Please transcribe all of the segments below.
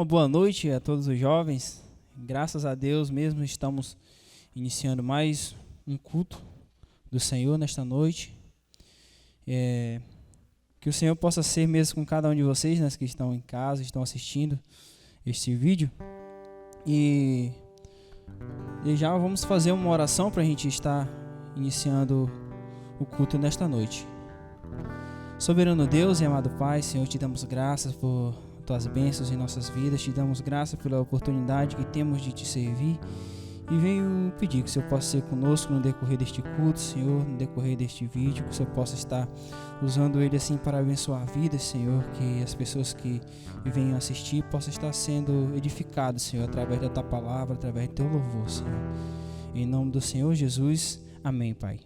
Uma boa noite a todos os jovens. Graças a Deus mesmo estamos iniciando mais um culto do Senhor nesta noite. Que o Senhor possa ser mesmo com cada um de vocês, né, que estão em casa, estão assistindo este vídeo. E já vamos fazer uma oração para a gente estar iniciando o culto nesta noite. Soberano Deus e amado Pai, Senhor, te damos graças por tuas bênçãos em nossas vidas, te damos graças pela oportunidade que temos de te servir e venho pedir que o Senhor possa ser conosco no decorrer deste culto, Senhor, no decorrer deste vídeo, que o Senhor possa estar usando ele assim para abençoar vidas, Senhor, que as pessoas que venham assistir possam estar sendo edificadas, Senhor, através da tua palavra, através do teu louvor, Senhor. Em nome do Senhor Jesus, amém, Pai.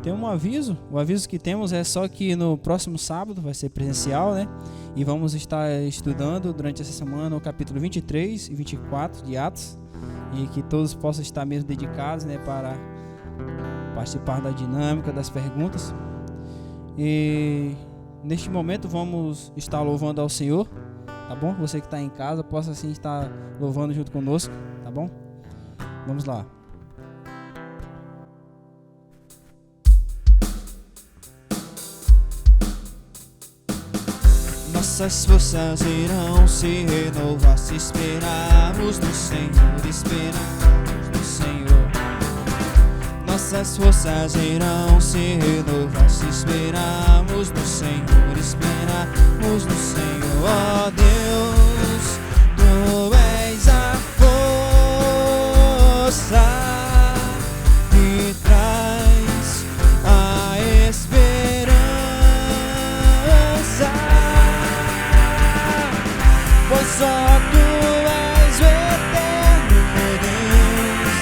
Tem um aviso, o aviso que temos é só que no próximo sábado vai ser presencial, né? E vamos estar estudando durante essa semana o capítulo 23 e 24 de Atos, e que todos possam estar mesmo dedicados, né, para participar da dinâmica, das perguntas. E neste momento vamos estar louvando ao Senhor, tá bom? Você que está em casa possa assim estar louvando junto conosco, tá bom? Vamos lá. Nossas forças irão se renovar se esperarmos no Senhor, esperarmos no Senhor. Nossas forças irão se renovar se esperarmos no Senhor, esperarmos no Senhor. Ó Deus, Tu és a força que traz a esperança. Pois só Tu és o eterno Deus,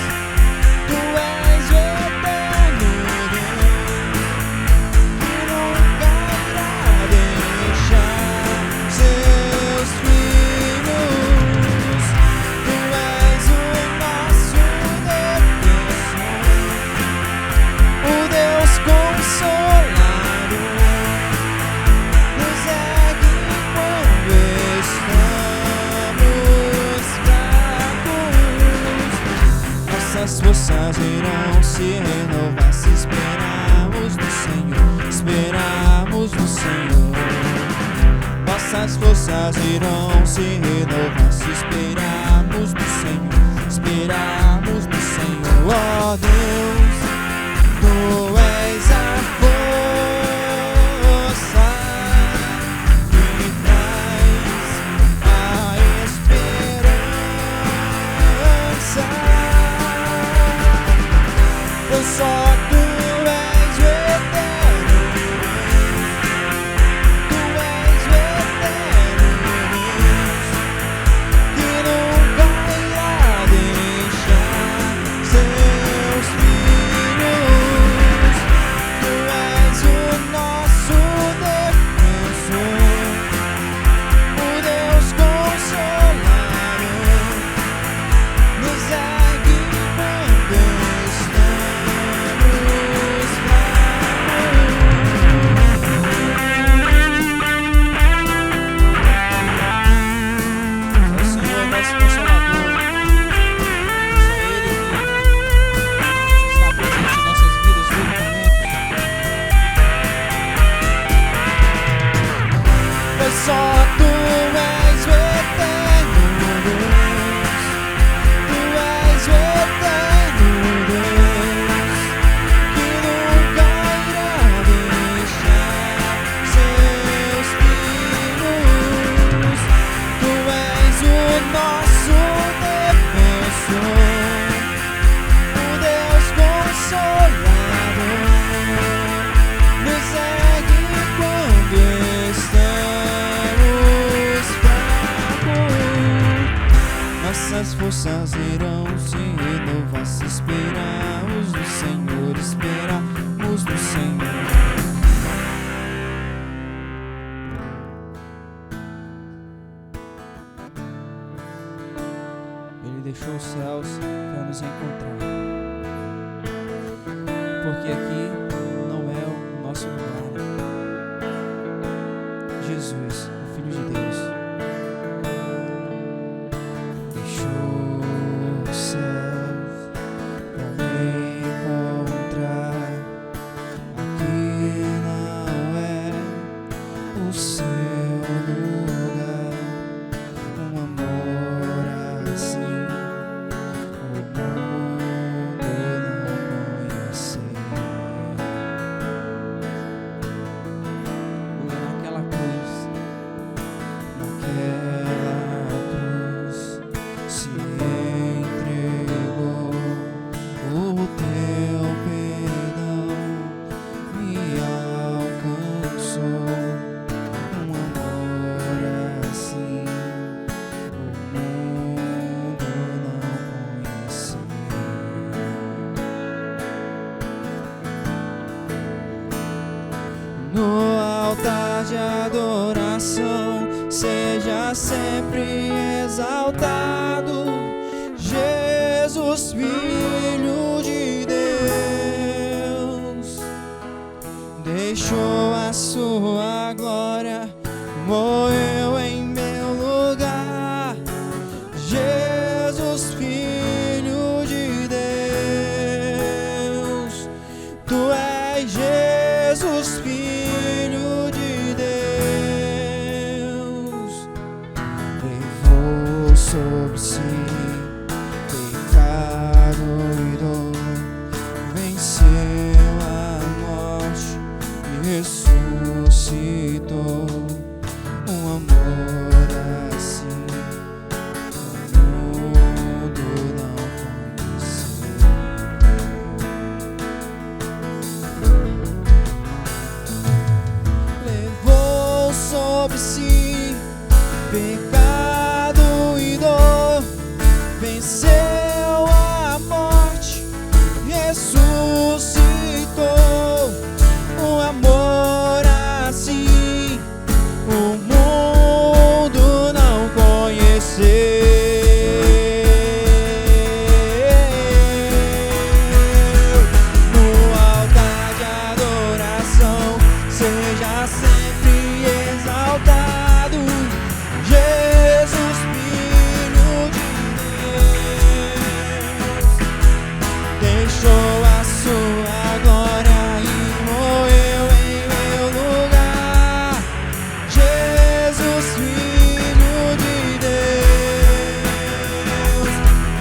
Tu és o eterno Deus, que nunca irá deixar seus filhos. Tu és o nosso defensor, o Deus consolador, nos ergue quando estamos fracos. Nossas forças irão se renovar se esperarmos no Senhor, esperarmos no Senhor. Nossas forças irão se renovar se esperarmos no Senhor, esperarmos no Senhor. Ó Deus, Tu és a força que traz a esperança. Pois só Tu és o eterno Deus, Tu és o eterno Deus, que nunca irá deixar seus filhos. Tu és o nosso defensor, o Deus consolador, nos ergue quando estamos fracos. É o Senhor nosso consolador, é Ele que está presente em nossas vidas todo momento. Pois só Tu és o eterno Deus, Tu és o eterno Deus, que nunca irá deixar seus filhos. Tu és o nosso defensor, o Deus consolador, nos ergue quando estamos fracos. Nossas forças irão se renovar se esperarmos no Senhor, esperarmos no Senhor. Ele deixou os céus para nos encontrar, porque aqui não é o nosso lugar, né? Jesus, o Filho de Deus, no altar de adoração, seja sempre exaltado, Jesus, Filho de Deus. Deixou a sua glória, morreu em meu lugar, Jesus, Filho de Deus. Tu és Jesus, Filho de Deus. Levou sobre si pecado e dor, venceu a morte e ressuscitou. Um amor assim o mundo não conheceu. Levou sobre si pecado e dor, venceu a morte, ressuscitou. Um amor assim o mundo não conheceu. No altar de adoração, seja sempre exaltado, Jesus, Filho de Deus. Deixou a sua glória e morreu em meu lugar, Jesus, Filho de Deus.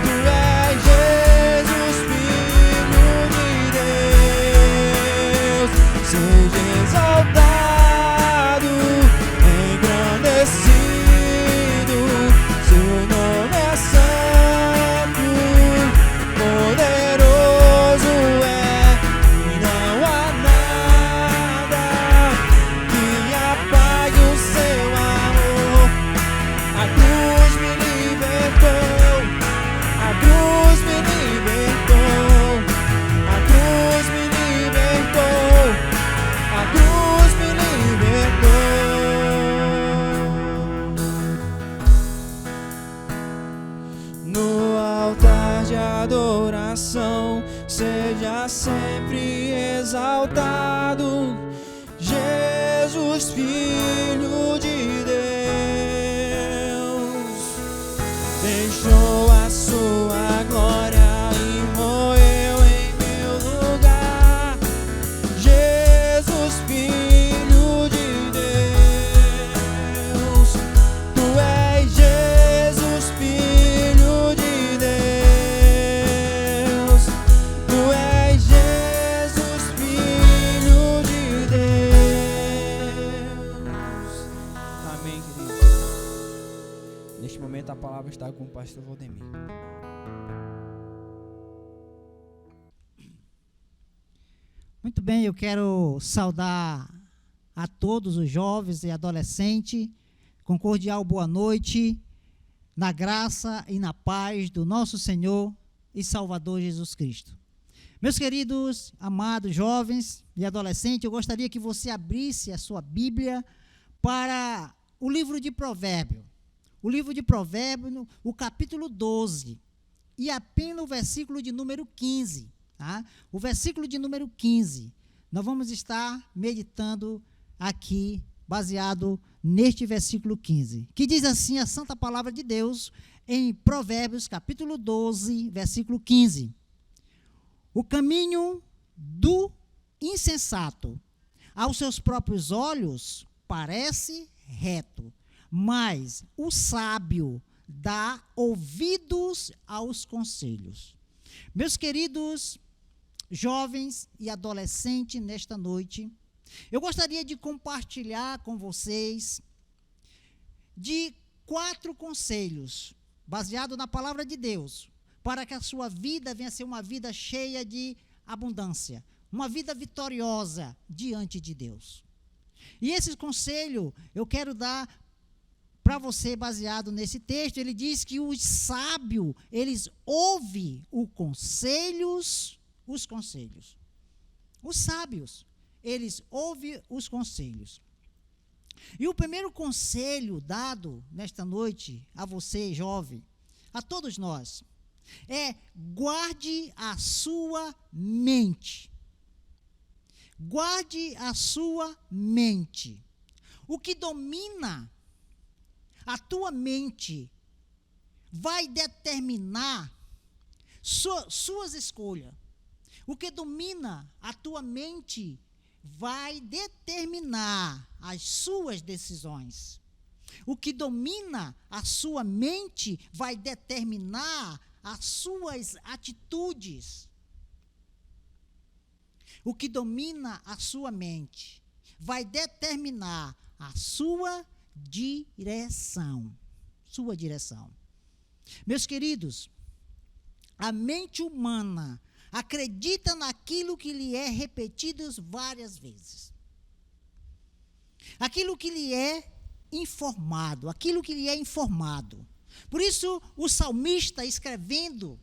Tu és Jesus, Filho de Deus. Seja exaltado, engrandecido, seu nome é santo, poderoso é, e não há nada que apague o seu amor. A cruz me libertou, a cruz me libertou, a cruz me libertou, a cruz me libertou. No altar de adoração, seja sempre exaltado, Jesus, Filho de Deus. Deixou a sua glória e morreu em meu lugar, Jesus, Filho de Deus. Tu és Jesus, Filho de Deus. Tu és Jesus, Filho de Deus. Amém, queridos. Neste momento a palavra está com o pastor Valdemir. Muito bem, eu quero saudar a todos os jovens e adolescentes, com cordial boa noite, na graça e na paz do nosso Senhor e Salvador Jesus Cristo. Meus queridos, amados jovens e adolescentes, eu gostaria que você abrisse a sua Bíblia para o livro de Provérbios. O livro de Provérbios, o capítulo 12, e apenas o versículo de número 15. Tá? O versículo de número 15, nós vamos estar meditando aqui, baseado neste versículo 15, que diz assim a santa palavra de Deus, em Provérbios, capítulo 12, versículo 15. O caminho do insensato aos seus próprios olhos parece reto, mas o sábio dá ouvidos aos conselhos. Meus queridos jovens e adolescentes, nesta noite, eu gostaria de compartilhar com vocês de 4 conselhos, baseado na palavra de Deus, para que a sua vida venha a ser uma vida cheia de abundância, uma vida vitoriosa diante de Deus. E esse conselho eu quero dar para você baseado nesse texto. Ele diz que os sábios, eles ouvem os conselhos. Os sábios, eles ouvem os conselhos. E o primeiro conselho dado nesta noite a você, jovem, a todos nós, é: guarde a sua mente. Guarde a sua mente. O que domina a tua mente vai determinar suas escolhas. O que domina a tua mente vai determinar as suas decisões. O que domina a sua mente vai determinar as suas atitudes. O que domina a sua mente vai determinar a sua direção. Sua direção. Meus queridos, a mente humana acredita naquilo que lhe é repetido várias vezes. Aquilo que lhe é informado, aquilo que lhe é informado. Por isso, o salmista, escrevendo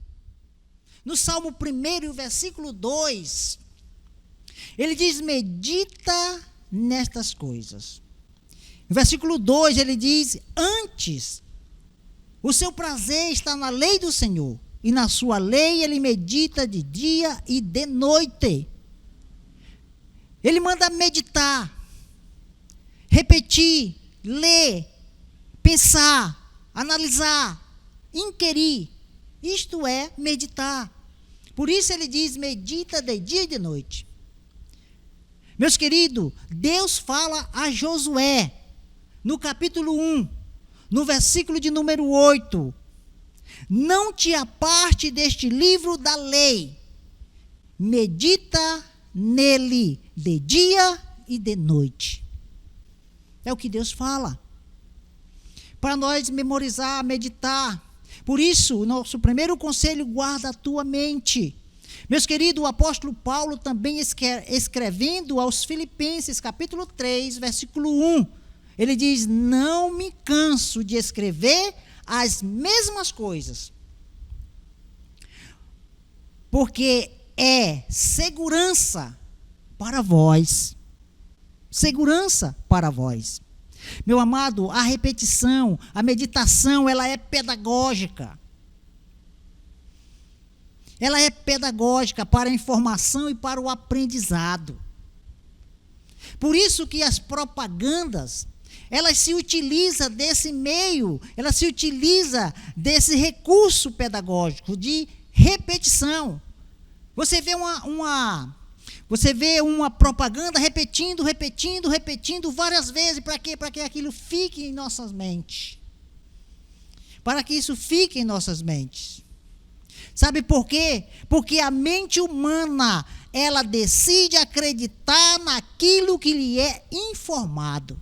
no Salmo 1, versículo 2, ele diz: medita nestas coisas. No versículo 2, ele diz: antes, o seu prazer está na lei do Senhor, e na sua lei ele medita de dia e de noite. Ele manda meditar, repetir, ler, pensar, analisar, inquirir. Isto é meditar. Por isso ele diz: medita de dia e de noite. Meus queridos, Deus fala a Josué, no capítulo 1, no versículo de número 8: não te aparte deste livro da lei, medita nele de dia e de noite. É o que Deus fala. Para nós memorizar, meditar. Por isso, o nosso primeiro conselho: guarda a tua mente. Meus queridos, o apóstolo Paulo também escrevendo aos Filipenses, capítulo 3, versículo 1, ele diz: não me canso de escrever as mesmas coisas, porque é segurança para vós. Segurança para vós. Meu amado, a repetição, a meditação, ela é pedagógica. Ela é pedagógica para a informação e para o aprendizado. Por isso que as propagandas, elas se utilizam desse meio, elas se utilizam desse recurso pedagógico de repetição. Você vê uma propaganda repetindo várias vezes. Para quê? Para que aquilo fique em nossas mentes. Para que isso fique em nossas mentes. Sabe por quê? Porque a mente humana, ela decide acreditar naquilo que lhe é informado.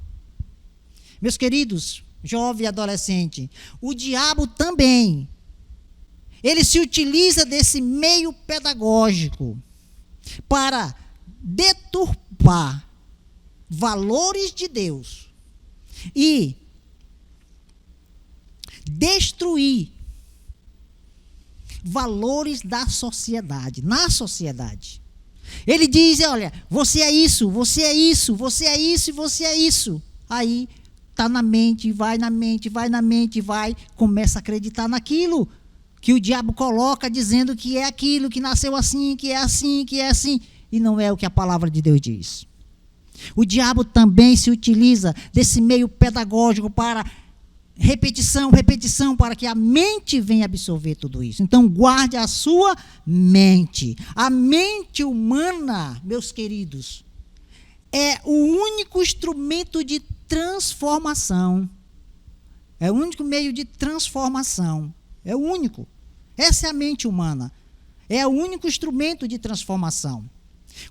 Meus queridos, jovem e adolescente, o diabo também, ele se utiliza desse meio pedagógico para deturpar valores de Deus e destruir valores da sociedade, na sociedade. Ele diz: olha, você é isso, você é isso, você é isso e você é isso. Aí está na mente, vai, começa a acreditar naquilo que o diabo coloca, dizendo que é aquilo, que nasceu assim, que é assim, que é assim. E não é o que a palavra de Deus diz. O diabo também se utiliza desse meio pedagógico para repetição, para que a mente venha absorver tudo isso. Então, guarde a sua mente. A mente humana, meus queridos, é o único instrumento de transformação. É o único meio de transformação. É o único. Essa é a mente humana. É o único instrumento de transformação.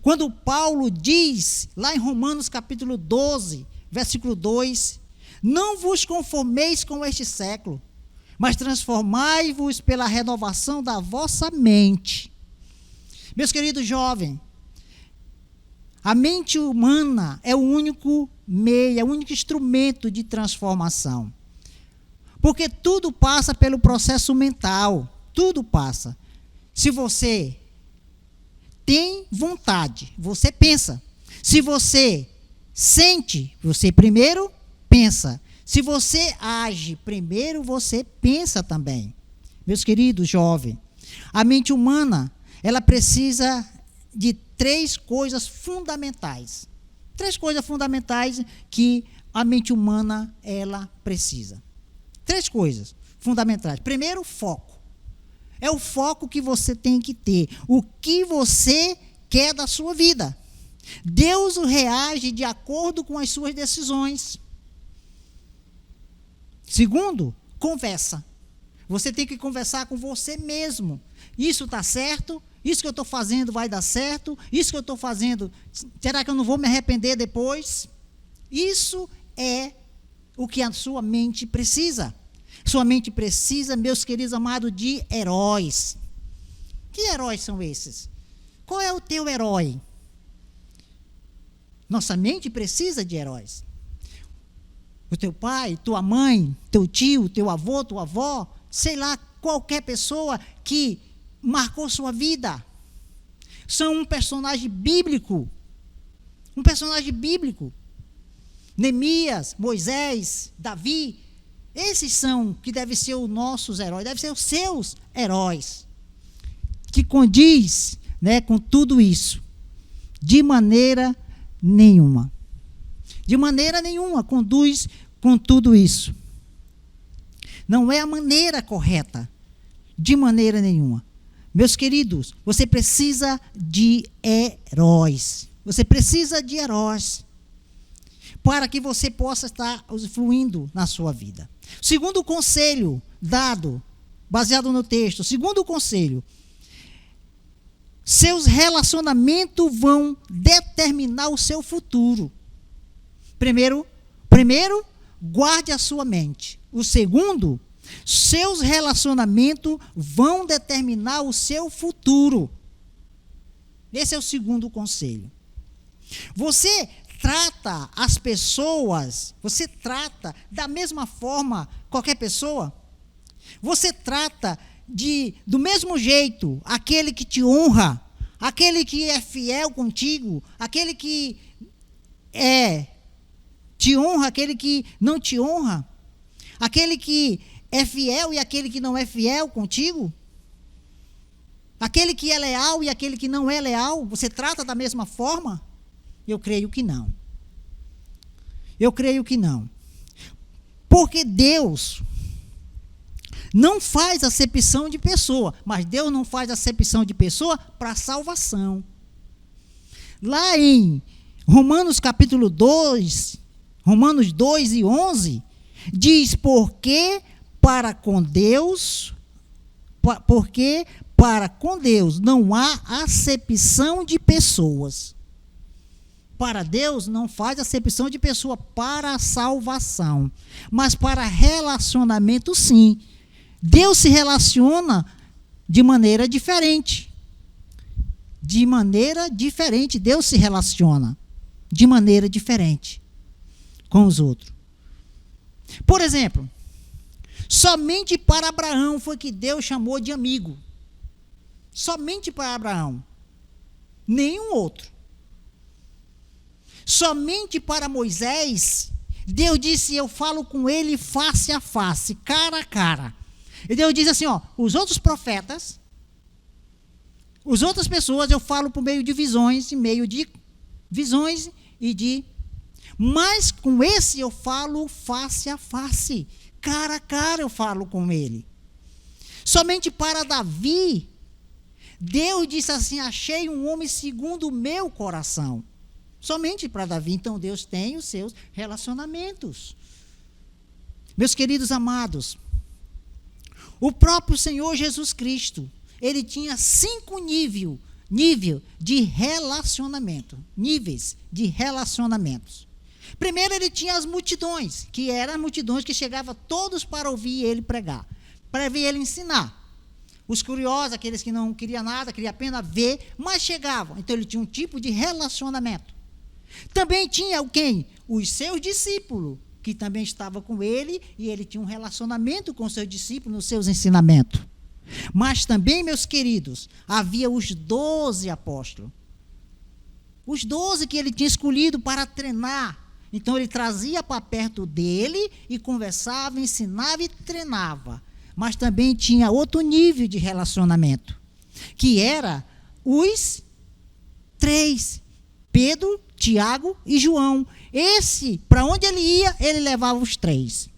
Quando Paulo diz, lá em Romanos capítulo 12, versículo 2, não vos conformeis com este século, mas transformai-vos pela renovação da vossa mente. Meus queridos jovens, a mente humana é o único meio, é o único instrumento de transformação. Porque tudo passa pelo processo mental, tudo passa. Se você tem vontade, você pensa. Se você sente, você primeiro pensa. Se você age, primeiro você pensa também. Meus queridos jovens, a mente humana, ela precisa de 3 coisas fundamentais. 3 coisas fundamentais que a mente humana, ela precisa. 3 coisas fundamentais. Primeiro, foco. É o foco que você tem que ter. O que você quer da sua vida. Deus reage de acordo com as suas decisões. Segundo, conversa. Você tem que conversar com você mesmo. Isso está certo? Isso que eu estou fazendo vai dar certo? Isso que eu estou fazendo, será que eu não vou me arrepender depois? Isso é o que a sua mente precisa. Sua mente precisa, meus queridos amados, de heróis. Que heróis são esses? Qual é o teu herói? Nossa mente precisa de heróis. O teu pai, tua mãe, teu tio, teu avô, tua avó, sei lá, qualquer pessoa que marcou sua vida. São um personagem bíblico. Um personagem bíblico. Neemias, Moisés, Davi. Esses são que devem ser os nossos heróis, devem ser os seus heróis. Que condiz, né, com tudo isso. De maneira nenhuma. De maneira nenhuma conduz com tudo isso. Não é a maneira correta. De maneira nenhuma. Meus queridos, você precisa de heróis. Você precisa de heróis. Para que você possa estar fluindo na sua vida. Segundo conselho dado, baseado no texto. Segundo conselho. Seus relacionamentos vão determinar o seu futuro. Primeiro, guarde a sua mente. O segundo, seus relacionamentos vão determinar o seu futuro. Esse é o segundo conselho. Você trata as pessoas, você trata da mesma forma qualquer pessoa? Você trata do mesmo jeito aquele que te honra, aquele que é fiel contigo, aquele que te honra, aquele que não te honra, aquele que é fiel e aquele que não é fiel contigo, aquele que é leal e aquele que não é leal, você trata da mesma forma? Eu creio que não. Eu creio que não. Porque Deus não faz acepção de pessoa, mas Deus não faz acepção de pessoa para salvação. Lá em Romanos capítulo 2, Romanos 2 e 11, diz, porque para com Deus não há acepção de pessoas. Para Deus não faz acepção de pessoa para a salvação, mas para relacionamento sim. Deus se relaciona de maneira diferente. De maneira diferente, Deus se relaciona de maneira diferente com os outros. Por exemplo, somente para Abraão foi que Deus chamou de amigo. Somente para Abraão. Nenhum outro. Somente para Moisés, Deus disse, eu falo com ele face a face, cara a cara. E Deus diz assim, os outros profetas, as outras pessoas eu falo por meio de visões, mas com esse eu falo face a face, cara a cara eu falo com ele. Somente para Davi, Deus disse assim, achei um homem segundo o meu coração. Somente para Davi, então Deus tem os seus relacionamentos. Meus queridos amados, o próprio Senhor Jesus Cristo, ele tinha 5 níveis de relacionamento, níveis de relacionamentos. Primeiro ele tinha as multidões, que eram multidões que chegavam todos para ouvir ele pregar, para ouvir ele ensinar. Os curiosos, aqueles que não queriam nada, queriam apenas ver, mas chegavam. Então ele tinha um tipo de relacionamento. Também tinha quem? Os seus discípulos, que também estavam com ele, e ele tinha um relacionamento com os seus discípulos nos seus ensinamentos. Mas também, meus queridos, havia os 12 apóstolos. Os 12 que ele tinha escolhido para treinar. Então ele trazia para perto dele e conversava, ensinava e treinava. Mas também tinha outro nível de relacionamento, que era os 3, Pedro, Tiago e João. Esse, para onde ele ia, ele levava os 3.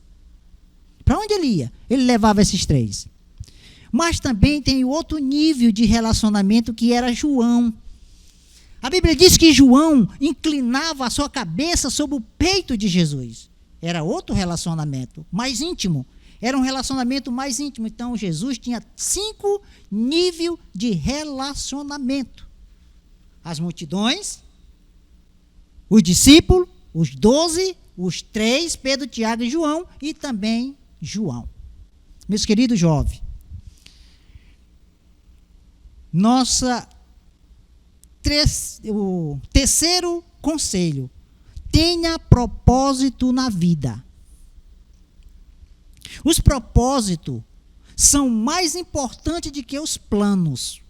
Para onde ele ia, ele levava esses 3. Mas também tem outro nível de relacionamento, que era João. A Bíblia diz que João inclinava a sua cabeça sobre o peito de Jesus. Era outro relacionamento, mais íntimo. Era um relacionamento mais íntimo. Então, Jesus tinha 5 níveis de relacionamento. As multidões, os discípulos, os 12, os 3, Pedro, Tiago e João, e também João. Meus queridos jovens, o terceiro conselho: tenha propósito na vida. Os propósitos são mais importantes do que os planos.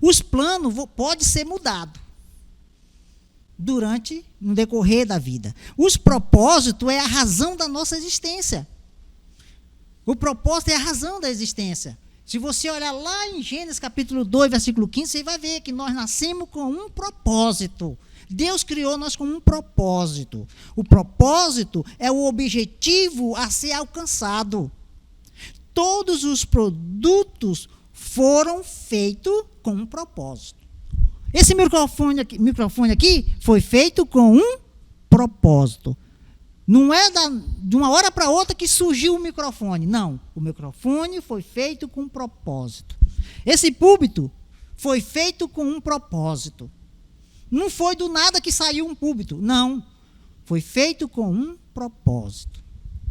Os planos podem ser mudados no decorrer da vida. Os propósitos é a razão da nossa existência. O propósito é a razão da existência. Se você olhar lá em Gênesis capítulo 2, versículo 15, você vai ver que nós nascemos com um propósito. Deus criou nós com um propósito. O propósito é o objetivo a ser alcançado. Todos os produtos foram feitos com um propósito. Esse microfone aqui foi feito com um propósito. Não é de uma hora para outra que surgiu o microfone. Não, o microfone foi feito com um propósito. Esse púlpito foi feito com um propósito. Não foi do nada que saiu um púlpito. Não, foi feito com um propósito.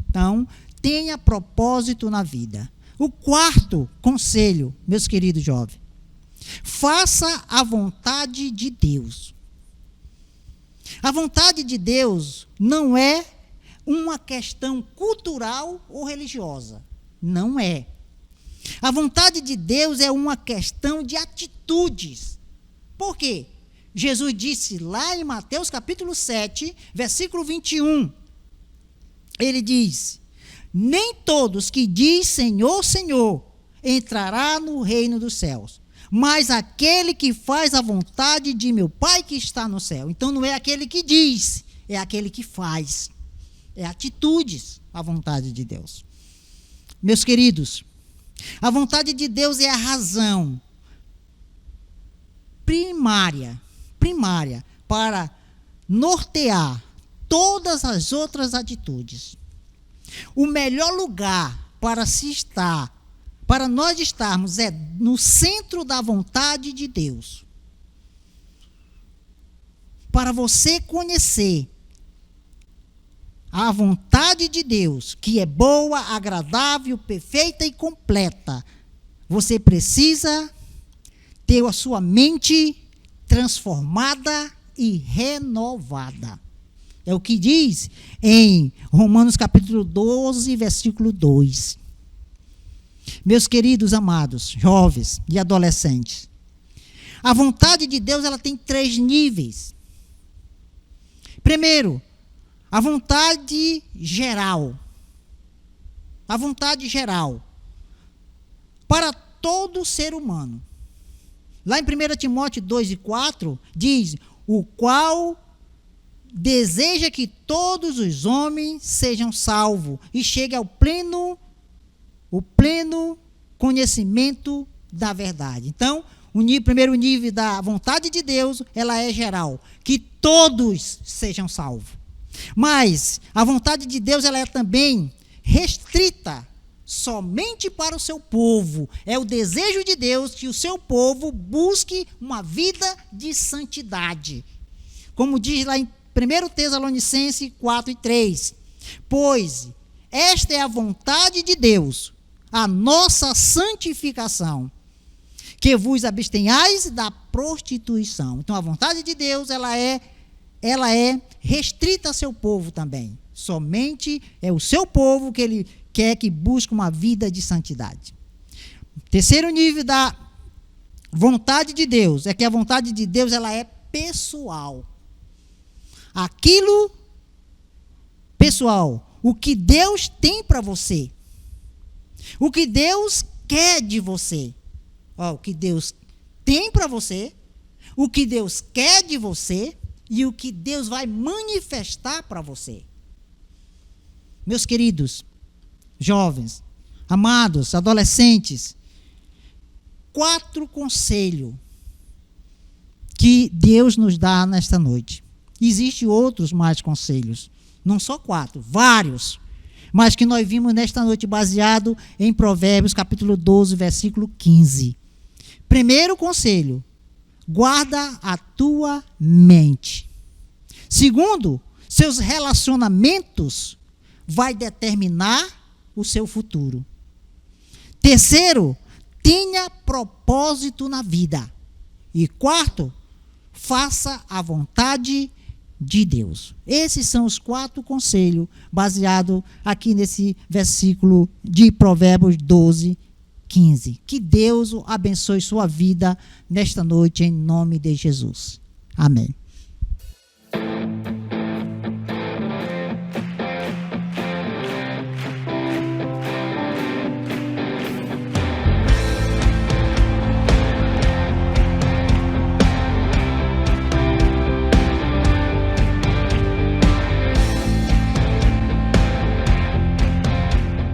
Então, tenha propósito na vida. O quarto conselho, meus queridos jovens: faça a vontade de Deus. A vontade de Deus não é uma questão cultural ou religiosa. Não é. A vontade de Deus é uma questão de atitudes. Por quê? Jesus disse lá em Mateus capítulo 7, versículo 21. Ele diz: nem todos que diz Senhor, Senhor, entrará no reino dos céus, mas aquele que faz a vontade de meu Pai que está no céu. Então não é aquele que diz, é aquele que faz. É atitudes, a vontade de Deus. Meus queridos, a vontade de Deus é a razão primária para nortear todas as outras atitudes. O melhor lugar para nós estarmos é no centro da vontade de Deus. Para você conhecer a vontade de Deus, que é boa, agradável, perfeita e completa, você precisa ter a sua mente transformada e renovada. É o que diz em Romanos capítulo 12, versículo 2. Meus queridos amados, jovens e adolescentes, a vontade de Deus ela tem 3 níveis. Primeiro, a vontade geral. A vontade geral. Para todo ser humano. Lá em 1 Timóteo 2:4, diz: o qual deseja que todos os homens sejam salvos e cheguem ao pleno conhecimento da verdade. Então, o primeiro nível da vontade de Deus, ela é geral, que todos sejam salvos. Mas a vontade de Deus ela é também restrita somente para o seu povo. É o desejo de Deus que o seu povo busque uma vida de santidade. Como diz lá em 1 Tessalonicenses 4:3. Pois esta é a vontade de Deus, a nossa santificação, que vos abstenhais da prostituição. Então a vontade de Deus ela é restrita a seu povo também. Somente é o seu povo que ele quer que busque uma vida de santidade. Terceiro nível da vontade de Deus é que a vontade de Deus ela é pessoal. Aquilo pessoal, o que Deus tem para você, o que Deus quer de você, o que Deus tem para você, o que Deus quer de você e o que Deus vai manifestar para você. Meus queridos, jovens, amados, adolescentes, 4 conselhos que Deus nos dá nesta noite. Existem outros mais conselhos, não só 4, vários, mas que nós vimos nesta noite baseado em Provérbios capítulo 12, versículo 15. Primeiro conselho, guarda a tua mente. Segundo, seus relacionamentos vai determinar o seu futuro. Terceiro, tenha propósito na vida. E quarto, faça a vontade de Deus. Esses são os 4 conselhos baseados aqui nesse versículo de Provérbios 12, 15. Que Deus abençoe sua vida nesta noite em nome de Jesus. Amém.